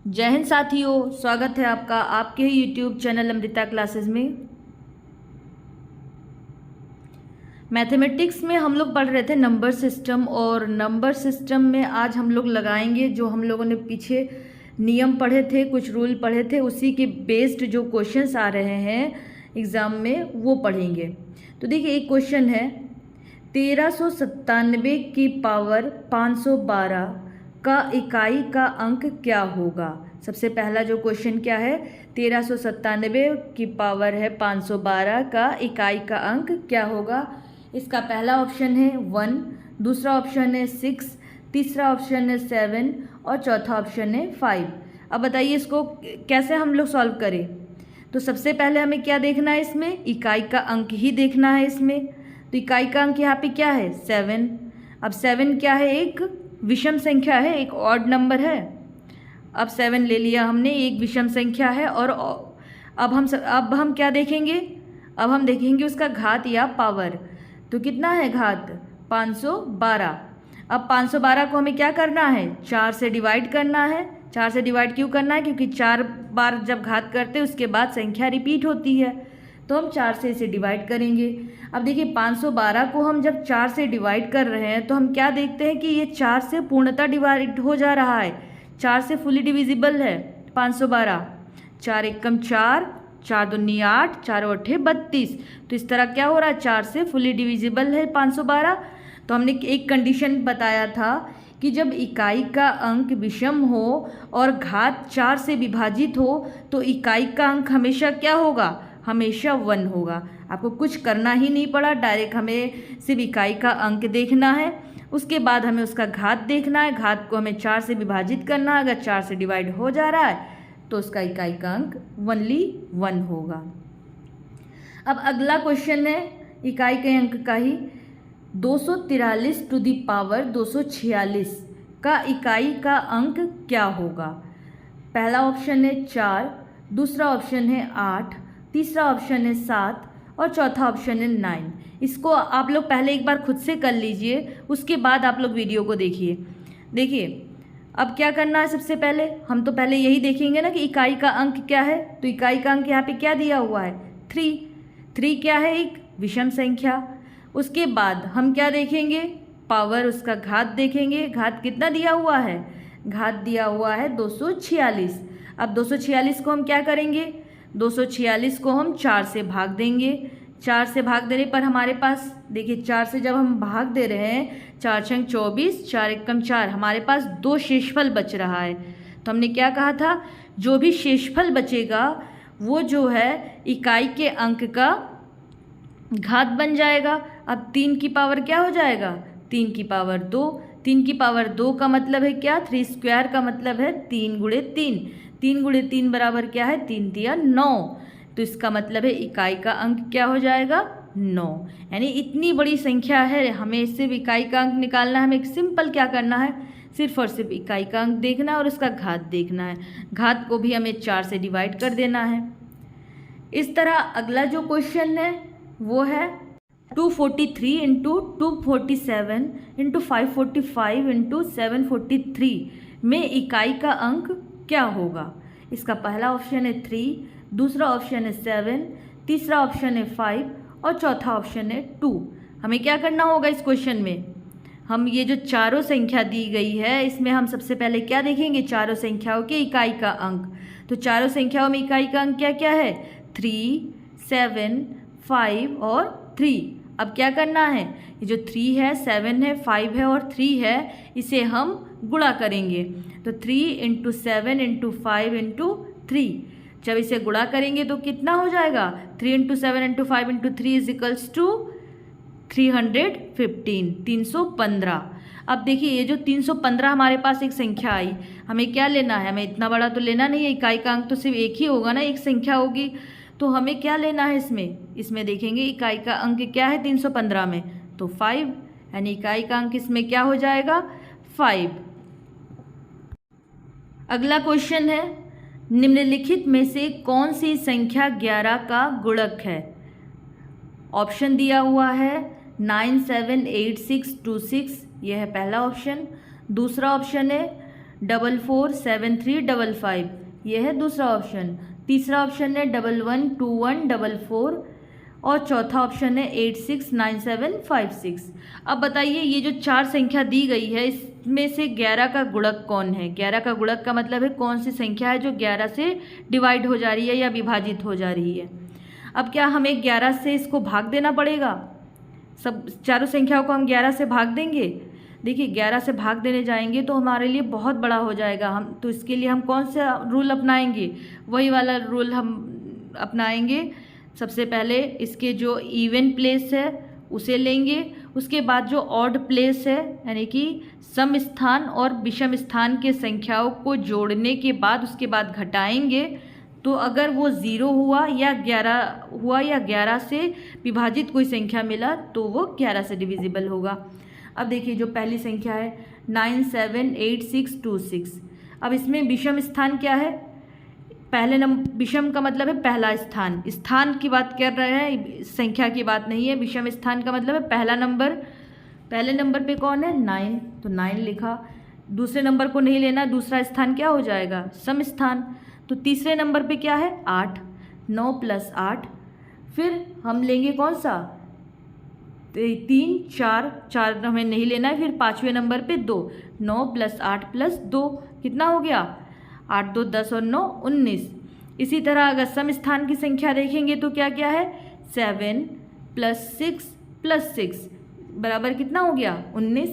जय हिंद साथियों, स्वागत है आपका आपके ही यूट्यूब चैनल अमृता क्लासेस में। मैथमेटिक्स में हम लोग पढ़ रहे थे नंबर सिस्टम, और नंबर सिस्टम में आज हम लोग लगाएंगे जो हम लोगों ने पीछे नियम पढ़े थे, कुछ रूल पढ़े थे, उसी के बेस्ड जो क्वेश्चंस आ रहे हैं एग्ज़ाम में वो पढ़ेंगे। तो देखिए, एक क्वेश्चन है 1397 की पावर 512 का इकाई का अंक क्या होगा। सबसे पहला जो क्वेश्चन क्या है, 1397 की पावर है 512 का इकाई का अंक क्या होगा। इसका पहला ऑप्शन है 1, दूसरा ऑप्शन है 6, तीसरा ऑप्शन है 7 और चौथा ऑप्शन है 5। अब बताइए इसको कैसे हम लोग सॉल्व करें। तो सबसे पहले हमें क्या देखना है, इसमें इकाई का अंक ही देखना है इसमें। तो इकाई का अंक यहाँ पे क्या है 7। अब 7 क्या है, एक विषम संख्या है, एक ऑड नंबर है। अब 7 ले लिया हमने, एक विषम संख्या है। और अब हम क्या देखेंगे, अब हम देखेंगे उसका घात या पावर। तो कितना है घात 512। अब 512 को हमें क्या करना है, 4 से डिवाइड करना है। 4 से डिवाइड क्यों करना है, क्योंकि 4 बार जब घात करते हैं उसके बाद संख्या रिपीट होती है, तो हम 4 से इसे डिवाइड करेंगे। अब देखिए 512 को हम जब 4 से डिवाइड कर रहे हैं तो हम क्या देखते हैं कि ये 4 से पूर्णतः डिवाइड हो जा रहा है, 4 से फुली डिविजिबल है 512। 4 एकम 4, 4 दूनी 8, 4 अठे 32। तो इस तरह क्या हो रहा है, 4 से फुली डिविजिबल है 512। तो हमने एक कंडीशन बताया था कि जब इकाई का अंक विषम हो और घात 4 से विभाजित हो तो इकाई का अंक हमेशा क्या होगा, हमेशा 1 होगा। आपको कुछ करना ही नहीं पड़ा, डायरेक्ट हमें सिर्फ इकाई का अंक देखना है, उसके बाद हमें उसका घात देखना है। घात को हमें 4 से विभाजित करना है, अगर 4 से डिवाइड हो जा रहा है तो उसका इकाई का अंक ओनली 1 होगा। अब अगला क्वेश्चन है इकाई के अंक का ही, 243 टू दी पावर 246 का इकाई का अंक क्या होगा। पहला ऑप्शन है 4, दूसरा ऑप्शन है 8, तीसरा ऑप्शन है 7 और चौथा ऑप्शन है 9। इसको आप लोग पहले एक बार खुद से कर लीजिए, उसके बाद आप लोग वीडियो को देखिए। देखिए अब क्या करना है, सबसे पहले हम तो पहले यही देखेंगे ना कि इकाई का अंक क्या है। तो इकाई का अंक यहाँ पे क्या दिया हुआ है 3। 3 क्या है, एक विषम संख्या। उसके बाद हम क्या देखेंगे, पावर, उसका घात देखेंगे। घात कितना दिया हुआ है, घात दिया हुआ है 246। अब 246 को हम क्या करेंगे, 246 को हम 4 से भाग देंगे। 4 से भाग देने पर हमारे पास देखिए 4 से जब हम भाग दे रहे हैं, 4 छंग 24, 4 एकम 4, हमारे पास 2 शेषफल बच रहा है। तो हमने क्या कहा था, जो भी शेषफल बचेगा वो जो है इकाई के अंक का घात बन जाएगा। अब 3 की पावर क्या हो जाएगा, 3 की पावर 2। 3 की पावर 2 का मतलब है क्या, 3 स्क्वायर का मतलब है 3 गुणे 3। 3 गुणे 3 बराबर क्या है, 3 तिया 9। तो इसका मतलब है इकाई का अंक क्या हो जाएगा 9। यानी इतनी बड़ी संख्या है, हमें सिर्फ इकाई का अंक निकालना है। हमें एक सिंपल क्या करना है, सिर्फ और सिर्फ इकाई का अंक देखना है और उसका घात देखना है। घात को भी हमें 4 से डिवाइड कर देना है। इस तरह अगला जो क्वेश्चन है वो है 243 इंटू 247 इंटू 545 इंटू 743 में इकाई का अंक क्या होगा। इसका पहला ऑप्शन है 3, दूसरा ऑप्शन है 7, तीसरा ऑप्शन है 5 और चौथा ऑप्शन है 2। हमें क्या करना होगा इस क्वेश्चन में, हम ये जो चारों संख्या दी गई है इसमें हम सबसे पहले क्या देखेंगे, चारों संख्याओं के इकाई का अंक। तो चारों संख्याओं में इकाई का अंक क्या क्या है, 3, 7, 5 और 3। अब क्या करना है, ये जो 3 है, 7 है, 5 है और 3 है, इसे हम गुणा करेंगे। तो 3 इंटू 7 इंटू 5 इंटू 3, जब इसे गुणा करेंगे तो कितना हो जाएगा, 3 into 7 into 5 into 3 is equals to 315, 315। अब देखिए ये जो 315 हमारे पास एक संख्या आई, हमें क्या लेना है, हमें इतना बड़ा तो लेना नहीं है, इकाई का अंक तो सिर्फ एक ही होगा ना, एक संख्या होगी। तो हमें क्या लेना है इसमें देखेंगे इकाई का अंक क्या है 315 में, तो 5, यानी इकाई का अंक इसमें क्या हो जाएगा 5। अगला क्वेश्चन है, निम्नलिखित में से कौन सी संख्या 11 का गुणक है। ऑप्शन दिया हुआ है 978626, यह है पहला ऑप्शन। दूसरा ऑप्शन है 447355, यह है दूसरा ऑप्शन। तीसरा ऑप्शन है 112144 और चौथा ऑप्शन है 869756। अब बताइए ये जो चार संख्या दी गई है इसमें से 11 का गुणक कौन है? 11 का गुणक का मतलब है कौन सी संख्या है जो 11 से डिवाइड हो जा रही है या विभाजित हो जा रही है। अब क्या हमें 11 से इसको भाग देना पड़ेगा? सब चारों संख्याओं को हम 11 से भाग देंगे। देखिए 11 से भाग देने जाएंगे तो हमारे लिए बहुत बड़ा हो जाएगा। हम तो इसके लिए हम कौन सा रूल अपनाएंगे? वही वाला रूल हम अपनाएंगे। सबसे पहले इसके जो इवन प्लेस है उसे लेंगे, उसके बाद जो ऑड प्लेस है यानी कि सम स्थान और विषम स्थान के संख्याओं को जोड़ने के बाद उसके बाद घटाएंगे। तो अगर वो 0 हुआ या 11 से विभाजित कोई संख्या मिला तो वो 11 से डिविजिबल होगा। अब देखिए जो पहली संख्या है 978626। अब इसमें विषम स्थान क्या है? पहले नंबर, विषम का मतलब है पहला स्थान, स्थान की बात कर रहे हैं, संख्या की बात नहीं है। विषम स्थान का मतलब है पहला नंबर। पहले नंबर पे कौन है? 9, तो 9 लिखा। दूसरे नंबर को नहीं लेना, दूसरा स्थान क्या हो जाएगा? सम स्थान। तो तीसरे नंबर पे क्या है? 8, 9 + 8। फिर हम लेंगे कौन सा? 3, 4 हमें नहीं लेना है। फिर पाँचवें नंबर पे 2, 9 + 8 + 2 कितना हो गया? 8 2 10 और 9 19। इसी तरह अगर सम स्थान की संख्या देखेंगे तो क्या क्या है? 7 + 6 + 6 बराबर कितना हो गया? 19।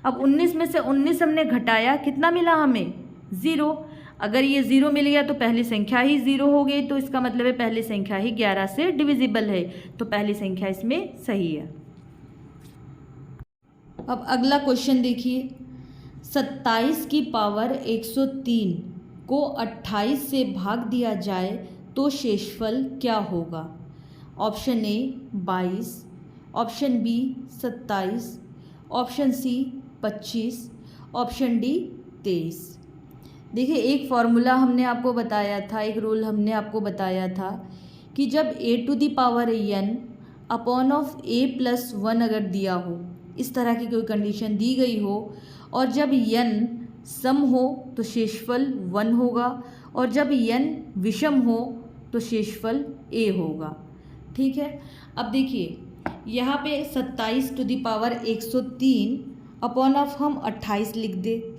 अब 19 में से 19 हमने घटाया, कितना मिला हमें? 0। अगर ये 0 मिल गया तो पहली संख्या ही 0 हो गई, तो इसका मतलब है पहली संख्या ही 11 से डिविजिबल है, तो पहली संख्या इसमें सही है। अब अगला क्वेश्चन देखिए, 27 की पावर 103 को 28 से भाग दिया जाए तो शेषफल क्या होगा? Option A 22, option B 27, option C 25, option D 23। देखिए एक फॉर्मूला हमने आपको बताया था, एक रूल हमने आपको बताया था कि जब a⁴n अपॉन ऑफ a+1 अगर दिया हो, इस तरह की कोई कंडीशन दी गई हो और जब n सम हो तो शेषफल 1 होगा और जब n विषम हो तो शेषफल a होगा। ठीक है। अब देखिए यहाँ पे 27⁻103 अपॉन ऑफ हम 28 लिख दे।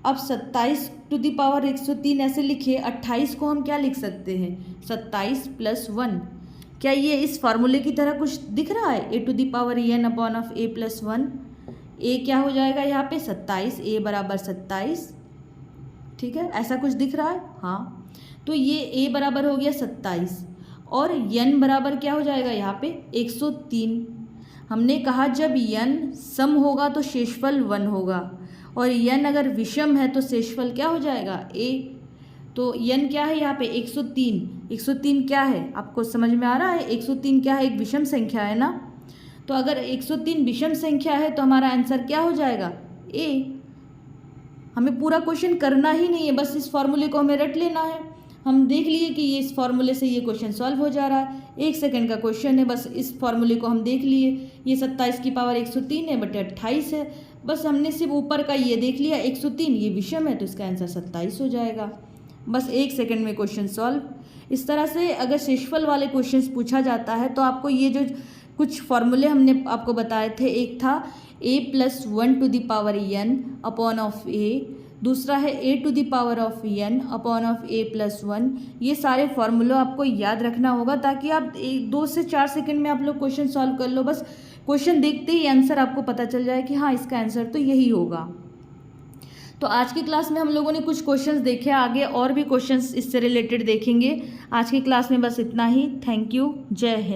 अब 27⁻103 ऐसे लिखे, 28 को हम क्या लिख सकते हैं? 27 + 1। क्या ये इस फार्मूले की तरह कुछ दिख रहा है? a⁴n upon of a+1। a क्या हो जाएगा यहाँ पे? 27, a बराबर 27। ठीक है, ऐसा कुछ दिख रहा है? हाँ, तो ये a बराबर हो गया 27 और n बराबर क्या हो जाएगा यहाँ पे? 103। हमने कहा जब n सम होगा तो शेषफल 1 होगा और n अगर विषम है तो शेषफल क्या हो जाएगा? a। तो n क्या है यहाँ पे? 103। 103 क्या है? आपको समझ में आ रहा है? 103 क्या है? एक विषम संख्या है ना। तो अगर 103 विषम संख्या है तो हमारा आंसर क्या हो जाएगा? a। हमें पूरा क्वेश्चन करना ही नहीं है, बस इस फॉर्मूले को हमें रट लेना है। हम देख लिए कि ये इस फॉर्मूले से ये क्वेश्चन सॉल्व हो जा रहा है। 1 सेकंड का क्वेश्चन है, बस इस फॉर्मूले को हम देख लिए। ये 27 की पावर 103 है बटे 28 है। बस हमने सिर्फ ऊपर का ये देख लिया 103, ये विषम है तो इसका आंसर 27 हो जाएगा। बस 1 सेकंड में क्वेश्चन सॉल्व। इस तरह से अगर शेषफल वाले क्वेश्चन पूछा जाता है तो आपको ये जो कुछ फॉर्मूले हमने आपको बताए थे, एक था a+1n अपॉन ऑफ a, दूसरा है a⁴n अपॉन ऑफ a+1। ये सारे फॉर्मूले आपको याद रखना होगा ताकि आप 2 से 4 सेकंड में आप लोग क्वेश्चन सॉल्व कर लो। बस क्वेश्चन देखते ही आंसर आपको पता चल जाए कि हाँ इसका आंसर तो यही होगा। तो आज की क्लास में हम लोगों ने कुछ क्वेश्चंस देखे, आगे और भी क्वेश्चंस इससे रिलेटेड देखेंगे। आज की क्लास में बस इतना ही। Thank you. जय हिंद।